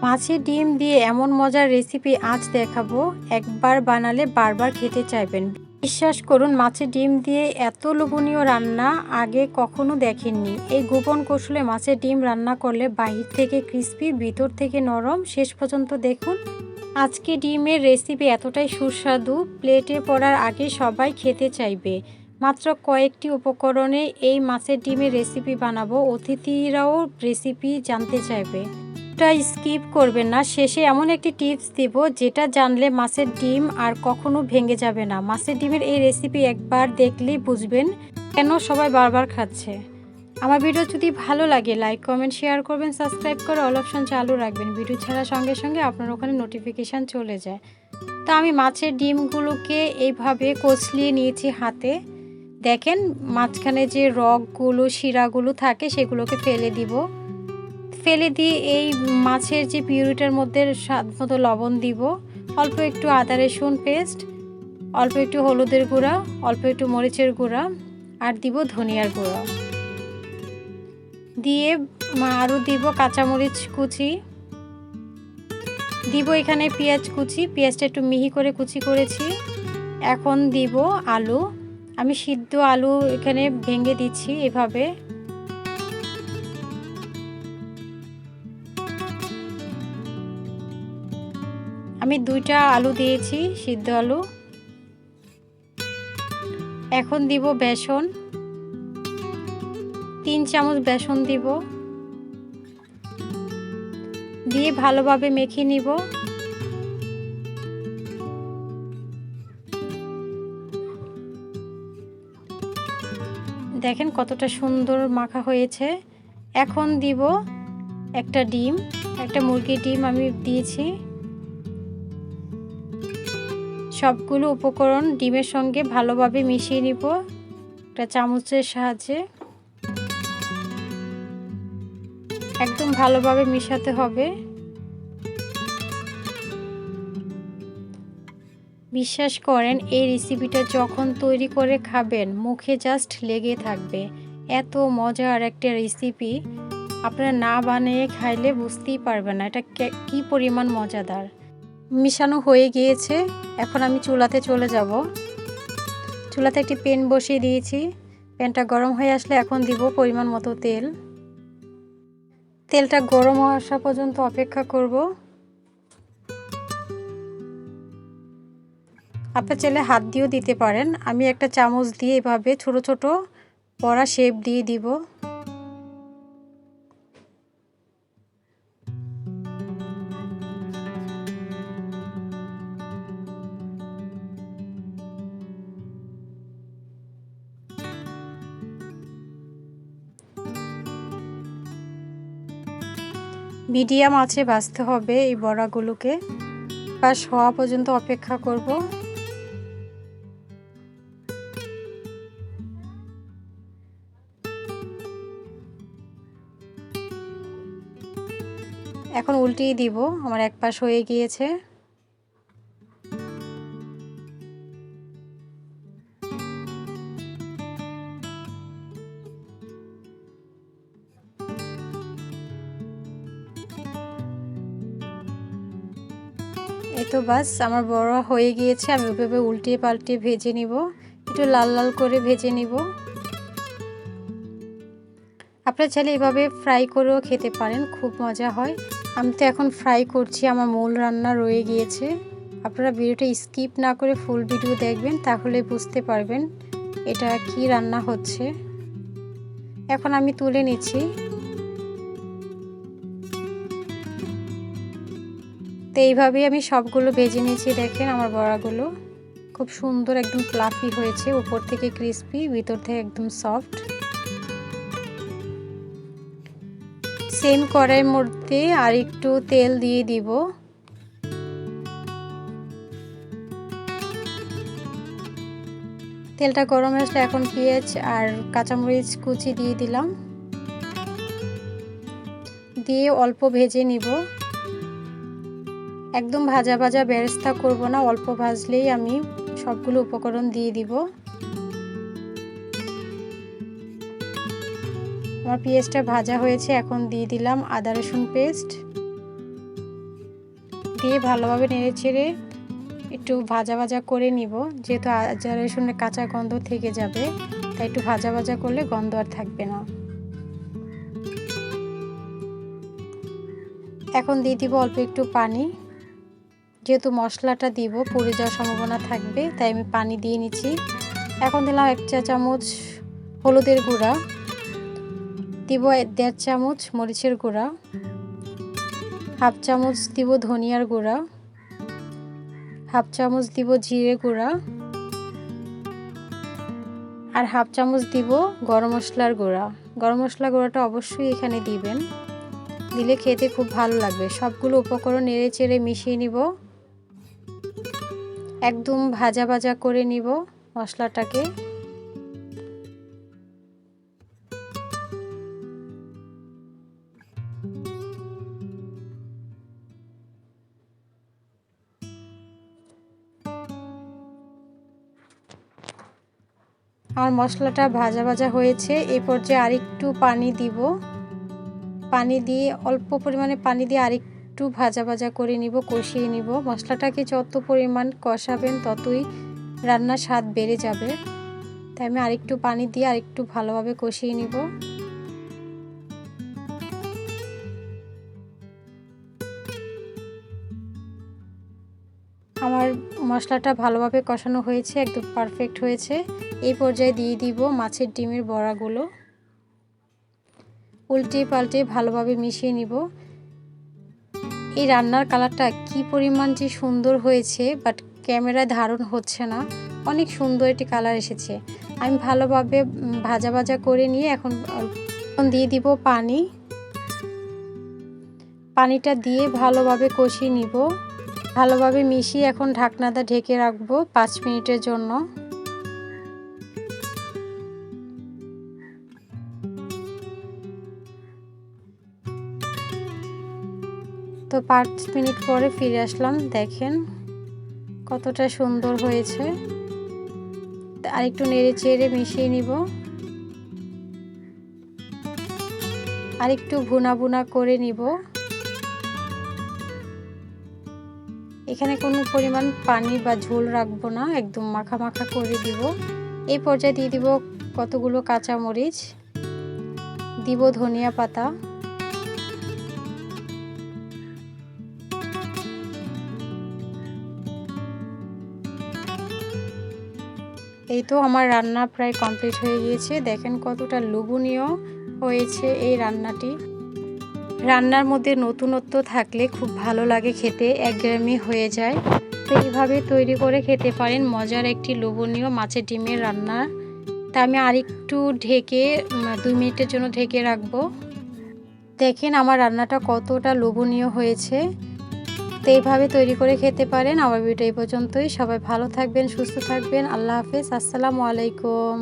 মাছের ডিম দিয়ে এমন মজার রেসিপি আজ দেখাবো, একবার বানালে বারবার খেতে চাইবেন। বিশ্বাস করুন, মাছের ডিম দিয়ে এত লোভনীয় রান্না আগে কখনো দেখেননি। এই গোপন কৌশলে মাছের ডিম রান্না করলে বাহির থেকে ক্রিস্পি, ভিতর থেকে নরম, শেষ পর্যন্ত দেখুন। আজকে ডিমের রেসিপি এতটাই সুস্বাদু, প্লেটে পড়ার আগে সবাই খেতে চাইবে। মাত্র কয়েকটি উপকরণে এই মাছের ডিমের রেসিপি বানাবো, অতিথিরাও রেসিপি জানতে চাইবে। স্কিপ করবেন না, শেষে এমন একটি টিপস দিব যেটা জানলে মাছের ডিম আর কখনো ভেঙে যাবে না। মাছের ডিমের এই রেসিপি একবার দেখলেই বুঝবেন কেন সবাই বারবার খাচ্ছে। আমার ভিডিও যদি ভালো লাগে লাইক, কমেন্ট, শেয়ার করবেন, সাবস্ক্রাইব করে অল অপশন চালু রাখবেন। ভিডিও ছাড়ার সঙ্গে সঙ্গে আপনার ওখানে নোটিফিকেশান চলে যায়। তো আমি মাছের ডিমগুলোকে এইভাবে কচলিয়ে নিয়েছি হাতে। দেখেন মাঝখানে যে রগগুলো, শিরাগুলো থাকে সেগুলোকে ফেলে দিয়ে এই মাছের যে পিউরিটার মধ্যে স্বাদ মতো লবণ দিব, অল্প একটু আদা রসুন পেস্ট, অল্প একটু হলুদের গুঁড়া, অল্প একটু মরিচের গুঁড়া আর দিব ধনিয়ার গুঁড়া, দিয়ে আরও দিব কাঁচামরিচ কুচি, দিব এখানে পেঁয়াজ কুচি, পেঁয়াজটা একটু মিহি করে কুচি করেছি। এখন দিব আলু, আমি সিদ্ধ আলু এখানে ভেঙে দিচ্ছি এভাবে। আমি 2টা আলু দিয়েছি, সিদ্ধ আলু। এখন দিব বেসন, 3 চামচ বেসন দিব, দিয়ে ভালোভাবে মেখে নিব। দেখেন কতটা সুন্দর মাখা হয়েছে। এখন দিব একটা ডিম, একটা মুরগির ডিম আমি দিয়েছি। সবগুলো উপকরণ ডিমের সঙ্গে ভালোভাবে মিশিয়ে নিব একটা চামচের সাহায্যে। একদম ভালোভাবে মিশাতে হবে। বিশ্বাস করেন, এই রেসিপিটা যখন তৈরি করে খাবেন মুখে জাস্ট লেগে থাকবে। এত মজার একটা রেসিপি, আপনারা না বানিয়ে খাইলে বুঝতেই পারবেন না এটা কি পরিমাণ মজাদার। মিশানো হয়ে গিয়েছে, এখন আমি চুলাতে চলে যাব। চুলাতে একটি প্যান বসিয়ে দিয়েছি। প্যানটা গরম হয়ে আসলে এখন দিব পরিমাণ মতো তেল। তেলটা গরম আসা পর্যন্ত অপেক্ষা করব। আপনি চাইলে হাত দিয়েও দিতে পারেন। আমি একটা চামচ দিয়ে এভাবে ছোট ছোট বড়া শেপ দিয়ে দিব। মিডিয়াম আঁচে ভাজতে হবে এই বড়াগুলোকে, পাশ হওয়া পর্যন্ত অপেক্ষা করব। এখন উল্টিয়ে দিব, আমার এক পাশ হয়ে গিয়েছে। এই তো বাস, আমার বড় হয়ে গিয়েছে। আমি ওইভাবে উল্টিয়ে পাল্টিয়ে ভেজে নিব, একটু লাল লাল করে ভেজে নিব। আপনারা চাইলে এভাবে ফ্রাই করেও খেতে পারেন, খুব মজা হয়। আমি তো এখন ফ্রাই করছি, আমার মূল রান্না রয়ে গিয়েছে। আপনারা ভিডিওটা স্কিপ না করে ফুল ভিডিও দেখবেন, তাহলে বুঝতে পারবেন এটা কি রান্না হচ্ছে। এখন আমি তুলে নিচ্ছি। তো এইভাবেই আমি সবগুলো ভেজে নিয়েছি। দেখেন আমার বড়াগুলো খুব সুন্দর, একদম ফ্লাফি হয়েছে, উপর থেকে ক্রিস্পি, ভিতর থেকে একদম সফট। সেম কড়াইয়ের মধ্যে আর একটু তেল দিয়ে দিব। তেলটা গরম হয়ে আসলে এখন পেঁয়াজ আর কাঁচামরিচ কুচি দিয়ে দিলাম, দিয়ে অল্প ভেজে নিব। একদম ভাজা ভাজা বেরেস্তা করব না, অল্প ভাজলেই আমি সবগুলো উপকরণ দিয়ে দিব। আমার পেঁয়াজটা ভাজা হয়েছে, এখন দিয়ে দিলাম আদা রসুন পেস্ট, দিয়ে ভালোভাবে নেড়েচেড়ে একটু ভাজা ভাজা করে নিব, যেহেতু আদা রসুনের কাঁচা গন্ধ থেকে যাবে, তাই একটু ভাজা ভাজা করলে গন্ধ আর থাকবে না। এখন দিয়ে দিব অল্প একটু পানি, যেহেতু মশলাটা দিব পুড়ে যাওয়ার সম্ভাবনা থাকবে, তাই আমি পানি দিয়ে নিচ্ছি। এখন দিলাম 1 চা চামচ হলুদের গুঁড়া, দিব 1.5 চামচ মরিচের গুঁড়া, হাফ চামচ দিব ধনিয়ার গুঁড়া, হাফ চামচ দিব জিরে গুঁড়া, আর হাফ চামচ দিব গরম মশলার গুঁড়া। গরম মশলা গুঁড়াটা অবশ্যই এখানে দিবেন, দিলে খেতে খুব ভালো লাগবে। সবগুলো উপকরণ নেড়ে চেড়ে মিশিয়ে নিব, একদম ভাজা ভাজা করে নিব মশলাটাকে। আমার মশলাটা ভাজা ভাজা হয়েছে, এই পর্যায়ে আরেকটু পানি দিব। পানি দিয়ে অল্প পরিমাণে পানি দিয়ে আরেকটু ভাজা ভাজা করে নিব, কষিয়ে নিব। মশলাটাকে যত পরিমাণ কষাবেন ততই রান্নার স্বাদ বেড়ে যাবে, তাই আমি আরেকটু পানি দিয়ে আরেকটু ভালোভাবে কষিয়ে নিব। আমার মশলাটা ভালোভাবে কষানো হয়েছে, একদম পারফেক্ট হয়েছে। এই পর্যায়ে দিয়ে দিব মাছের ডিমের বড়াগুলো, উল্টে পাল্টে ভালোভাবে মিশিয়ে নিব। এই রান্নার কালারটা কি পরিমাণ যে সুন্দর হয়েছে, বাট ক্যামেরায় ধারণ হচ্ছে না, অনেক সুন্দর একটি কালার এসেছে। আমি ভালোভাবে ভাজা ভাজা করে নিয়ে এখন দিয়ে দিব পানি। পানিটা দিয়ে ভালোভাবে কষিয়ে নিব, ভালোভাবে মিশিয়ে এখন ঢাকনাটা ঢেকে রাখবো 5 মিনিটের জন্য। তো 5 মিনিট পরে ফিরে আসলাম, দেখেন কতটা সুন্দর হয়েছে। আরেকটু নেড়ে চেড়ে মিশিয়ে নিব, আরেকটু ভুনা ভুনা করে নিব। এখানে কোনো পরিমাণ পানি বা ঝোল রাখবো না, একদম মাখা মাখা করে দিব। এই পর্যায়ে দিয়ে দিব কতগুলো কাঁচামরিচ, দিব ধনিয়া পাতা, এই তো আমার রান্না প্রায় কমপ্লিট হয়ে গিয়েছে। দেখেন কতটা লোভনীয় হয়েছে এই রান্নাটি। রান্নার মধ্যে নতুনত্ব থাকলে খুব ভালো লাগে খেতে, একঘেয়েমি হয়ে যায়। তো এইভাবে তৈরি করে খেতে পারেন মজার একটি লোভনীয় মাছের ডিমের রান্না। তা আমি আরেকটু ঢেকে 2 মিনিটের জন্য ঢেকে রাখবো। দেখেন আমার রান্নাটা কতটা লোভনীয় হয়েছে। তো এইভাবে তৈরি করে খেতে পারেন। আমার ভিডিও এই পর্যন্তই। সবাই ভালো থাকবেন, সুস্থ থাকবেন। আল্লাহ হাফেজ, আসসালামু আলাইকুম।